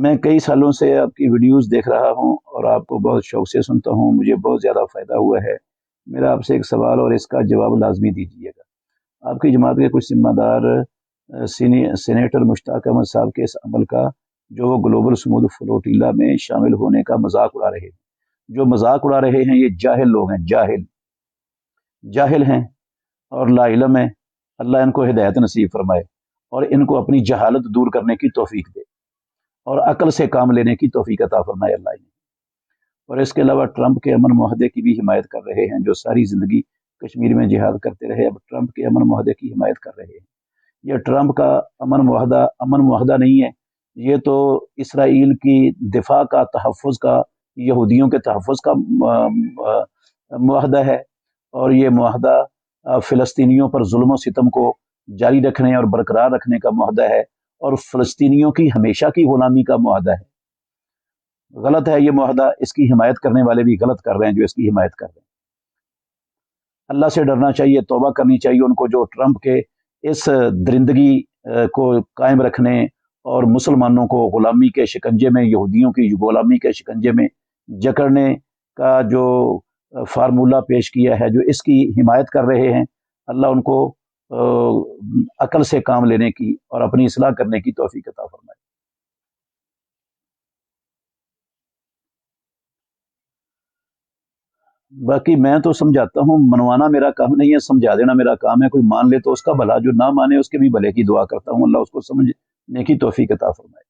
میں کئی سالوں سے آپ کی ویڈیوز دیکھ رہا ہوں اور آپ کو بہت شوق سے سنتا ہوں، مجھے بہت زیادہ فائدہ ہوا ہے۔ میرا آپ سے ایک سوال اور اس کا جواب لازمی دیجیے گا۔ آپ کی جماعت کے کچھ ذمہ دار سینیٹر مشتاق احمد صاحب کے اس عمل کا جو وہ گلوبل سمود فلوٹیلا میں شامل ہونے کا مذاق اڑا رہے ہیں، جو مذاق اڑا رہے ہیں یہ جاہل لوگ ہیں، جاہل ہیں اور لا علم ہیں۔ اللہ ان کو ہدایت نصیب فرمائے اور ان کو اپنی جہالت دور کرنے کی توفیق دے اور عقل سے کام لینے کی توفیق عطا فرمائے اللہ انہیں۔ اور اس کے علاوہ ٹرمپ کے امن معاہدے کی بھی حمایت کر رہے ہیں، جو ساری زندگی کشمیر میں جہاد کرتے رہے، اب ٹرمپ کے امن معاہدے کی حمایت کر رہے ہیں۔ یہ ٹرمپ کا امن معاہدہ نہیں ہے، یہ تو اسرائیل کی دفاع کا، تحفظ کا، یہودیوں کے تحفظ کا معاہدہ ہے، اور یہ معاہدہ فلسطینیوں پر ظلم و ستم کو جاری رکھنے اور برقرار رکھنے کا معاہدہ ہے، اور فلسطینیوں کی ہمیشہ کی غلامی کا معاہدہ ہے۔ غلط ہے یہ معاہدہ، اس کی حمایت کرنے والے بھی غلط کر رہے ہیں جو اس کی حمایت کر رہے ہیں۔ اللہ سے ڈرنا چاہیے، توبہ کرنی چاہیے ان کو، جو ٹرمپ کے اس درندگی کو قائم رکھنے اور مسلمانوں کو غلامی کے شکنجے میں، یہودیوں کی غلامی کے شکنجے میں جکڑنے کا جو فارمولہ پیش کیا ہے، جو اس کی حمایت کر رہے ہیں۔ اللہ ان کو عقل سے کام لینے کی اور اپنی اصلاح کرنے کی توفیق عطا فرمائے۔ باقی میں تو سمجھاتا ہوں، منوانا میرا کام نہیں ہے، سمجھا دینا میرا کام ہے۔ کوئی مان لے تو اس کا بھلا، جو نہ مانے اس کے بھی بھلے کی دعا کرتا ہوں، اللہ اس کو سمجھنے کی توفیق عطا فرمائے۔